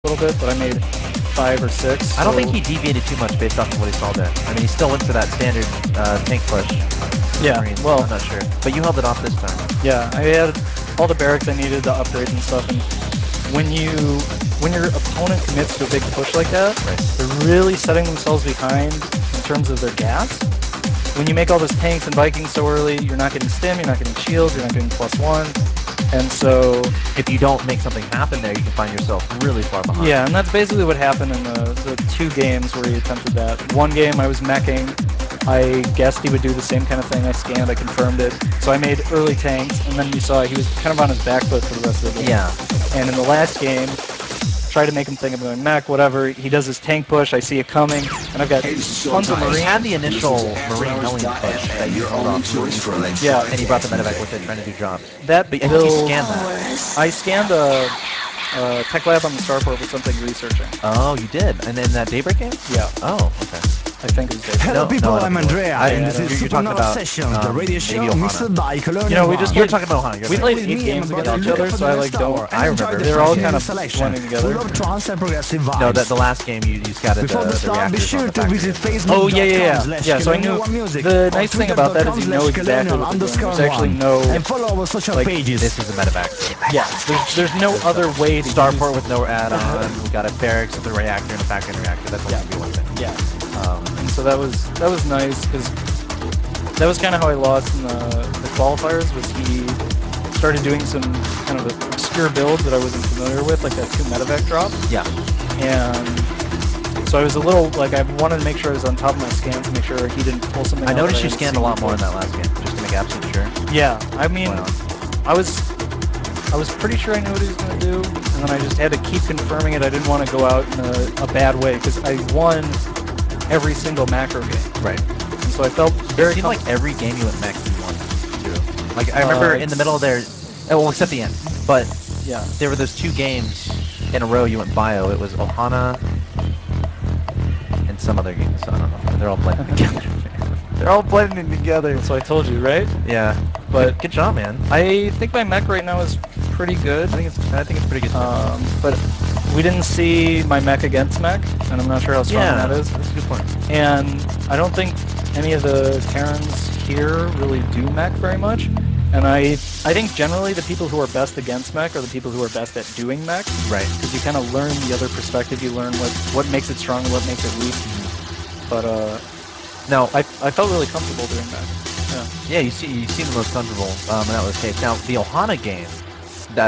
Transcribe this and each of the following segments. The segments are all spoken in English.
a little bit, but I made 5 or 6. I don't think he deviated too much based off of what he saw there. I mean, he still went for that standard tank push. Yeah, Marines. well, I'm not sure, but you held it off this time. Yeah, I had all the barracks I needed, the upgrades and stuff, and when your opponent commits to a big push like that, they're really setting themselves behind in terms of their gas. When you make all those tanks and Vikings so early, you're not getting stim, you're not getting shields, you're not getting +1, and so if you don't make something happen there, you can find yourself really far behind. Yeah, and that's basically what happened in the 2 games where he attempted that. One game I was meching. I guessed he would do the same kind of thing. I scanned, I confirmed it. So I made early tanks, and then you saw he was kind of on his back foot for the rest of the game. Yeah. And in the last game, tried to make him think I'm going mech, whatever. He does his tank push, I see it coming, and I've got tons of Marines. He had the initial Marine Hellion push that you held off. Yeah. And he brought the medevac with it, trying to do jobs. That but I think he scanned that. I scanned a tech lab on the starport with something researching. Oh, you did? And then that Daybreak game? Yeah. Oh, okay. I think it's Daybreak. Hello people, I'm Andrea, and this is you're talking about Session, the radio show Mr. Bike Learning. You know, you're talking about Ohana. We played 8 games against each other, so I like don't. I remember. They're all kind of blending together. No, the last game you scattered Before the we start, be sure to visit Facebook. Oh yeah. So I knew. The nice thing about that is you know exactly what they're doing. There's actually no. And follow our social pages. This is a medevac. Yeah. There's no other way to starport with no add-on. We got a barracks with a reactor and a factory reactor. That's only be one thing. Yeah. And so that was nice because that was kind of how I lost in the qualifiers. Was he started doing some kind of obscure builds that I wasn't familiar with, like that 2 medevac drop. Yeah. And so I was a little like I wanted to make sure I was on top of my scans to make sure he didn't pull something. I noticed you scanned a lot more in that last game, just to make absolutely sure. Yeah. I mean, I was pretty sure I knew what he was going to do, and then I just had to keep confirming it. I didn't want to go out in a bad way because I won every single macro game. Right. And so I felt very. It seemed like every game you went mech, you won too. Like I remember in the middle of there, well, except the end. But yeah, there were those 2 games in a row you went bio. It was Ohana and some other games. So I don't know. They're all blending together. They're all blending together. So I told you, right? Yeah. But good job, man. I think my mech right now is pretty good. I think it's pretty good. But we didn't see my mech against mech, and I'm not sure how strong that is. That's a good point. And I don't think any of the Terrans here really do mech very much. And I think generally the people who are best against mech are the people who are best at doing mech. Right. Because you kind of learn the other perspective. You learn what makes it strong and what makes it weak. But no, I felt really comfortable doing that. Yeah, you seem the most comfortable in that was the case. Now the Ohana game,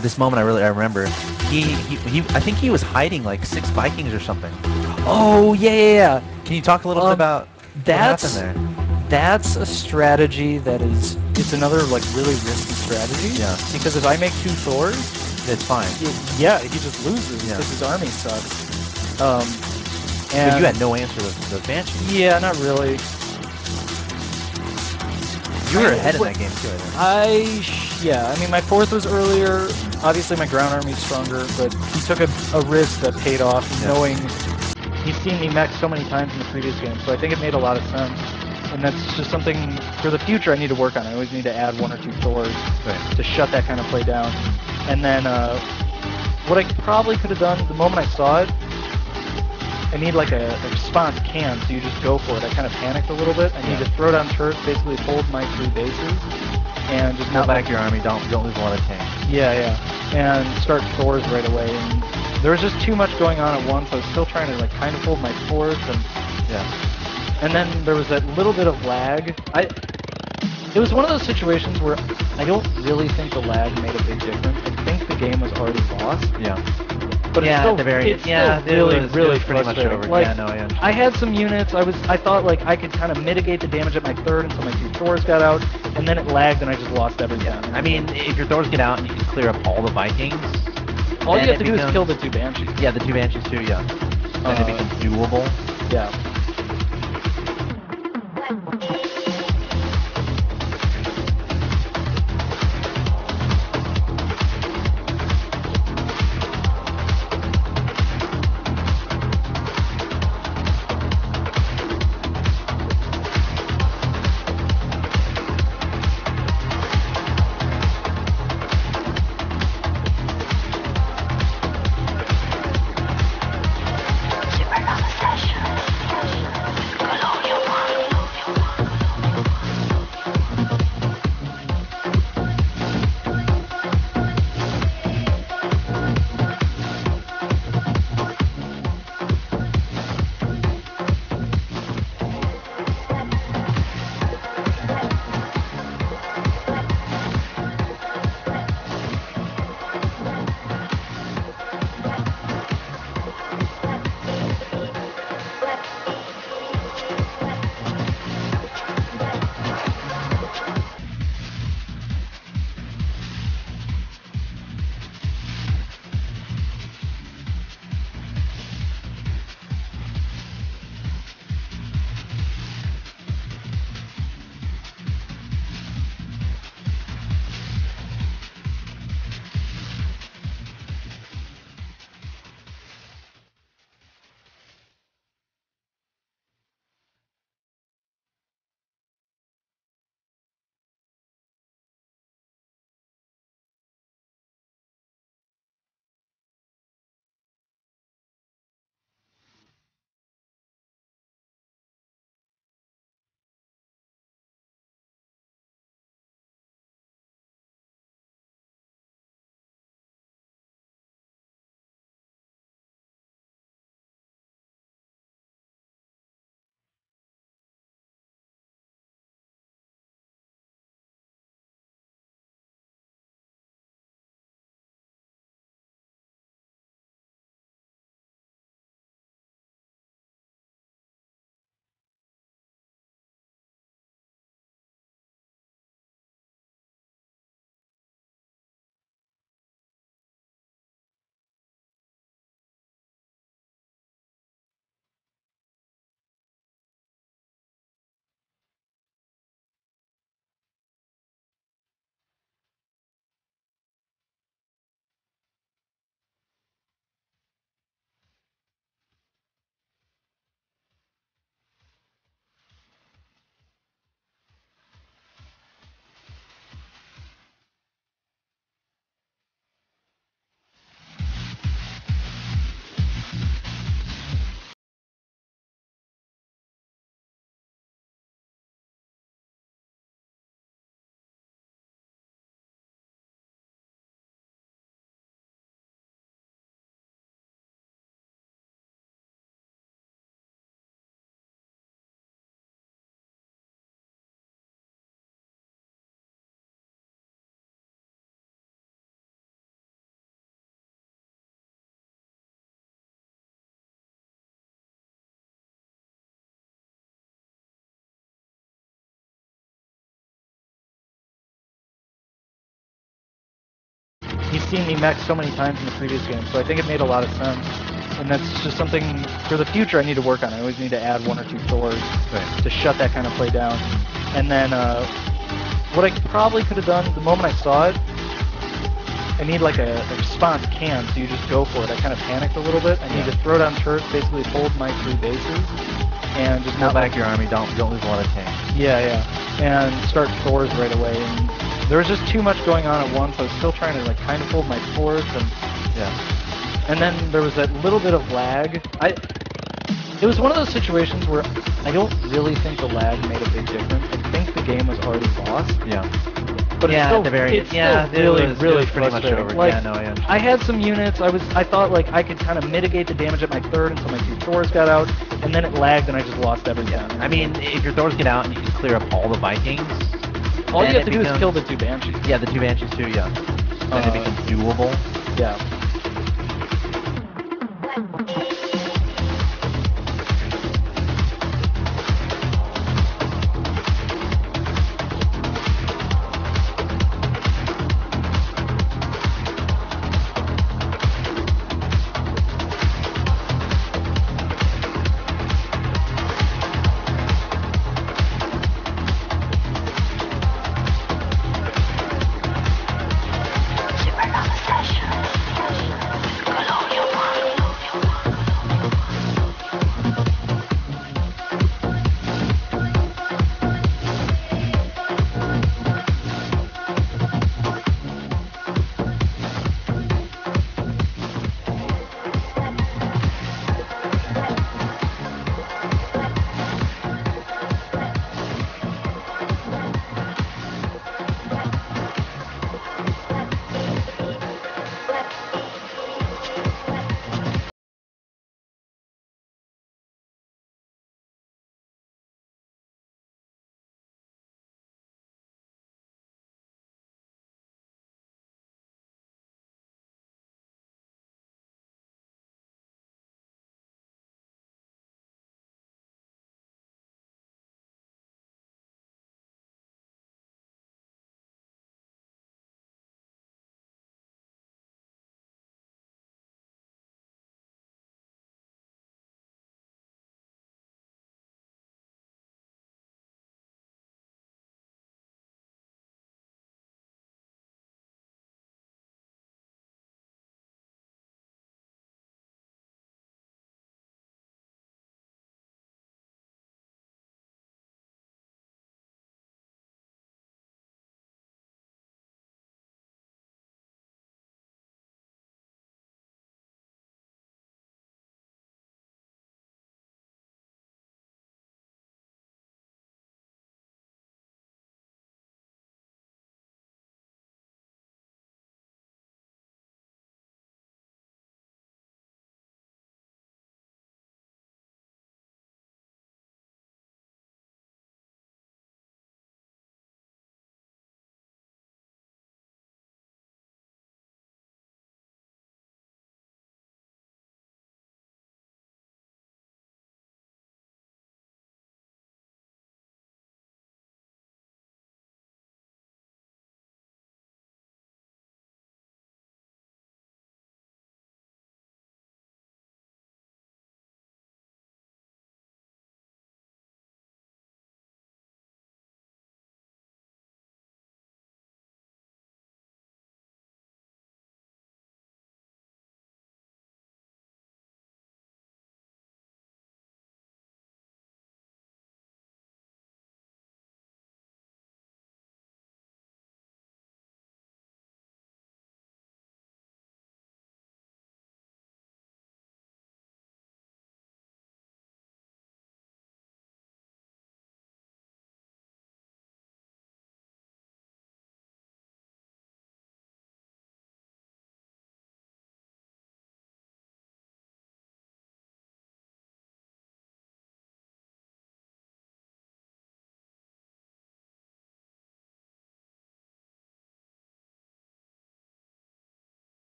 this moment I remember. I think he was hiding like 6 Vikings or something. Oh yeah. Can you talk a little bit about what happened there? That's a strategy it's another like really risky strategy. Yeah. Because if I make 2 Thors, it's fine. Yeah, he just loses because his army sucks. And but you had no answer with the Banshee. Yeah, not really. You were ahead in that game too, I think. Yeah, I mean my 4th was earlier. Obviously my ground army's stronger, but he took a risk that paid off, knowing he's seen me mech so many times in the previous game, so I think it made a lot of sense. And that's just something for the future I need to work on. I always need to add 1 or 2 Thors to shut that kind of play down. And then what I probably could have done the moment I saw it, I need like a response can, so you just go for it. I kind of panicked a little bit. I need to throw down turrets, basically hold my 3 bases, and just pull back your army. Don't lose a lot of tanks. Yeah, and start Thors right away. And there was just too much going on at once. I was still trying to like kind of hold my forts, and then there was that little bit of lag. It was one of those situations where I don't really think the lag made a big difference. I think the game was already lost. Yeah. But at the very end, it was pretty much over. Like, yeah, no, I understand. I had some units. I thought like I could kind of mitigate the damage at my 3rd until my 2 Thors got out, and then it lagged and I just lost everything. I mean, if your Thors get out and you can clear up all the Vikings, all you have to do is kill the 2 Banshees. Yeah, the 2 Banshees too. Yeah. Then it becomes doable. Yeah. seen me mech so many times in the previous game, so I think it made a lot of sense. And that's just something for the future I need to work on. I always need to add 1 or 2 Thors to shut that kind of play down. And then what I probably could have done the moment I saw it, I need like a response can, so you just go for it. I kind of panicked a little bit. I need to throw down turrets, basically hold my 3 bases, and just pull back your army. Don't lose a lot of tanks. Yeah, and start Thors right away. And there was just too much going on at once. I was still trying to like kind of hold my forts, and then there was that little bit of lag. It was one of those situations where I don't really think the lag made a big difference. I think the game was already lost. Yeah. But yeah, it's still, at the very it's still really pretty much over. Like, yeah, no, I understand. I had some units. I thought like I could kind of mitigate the damage at my 3rd until my 2 Thors got out, and then it lagged and I just lost everything. Yeah. I mean, if your Thors get out and you can clear up all the Vikings, all you have to do is kill the 2 Banshees. Yeah, the 2 Banshees too. Yeah. Then it becomes doable. Yeah.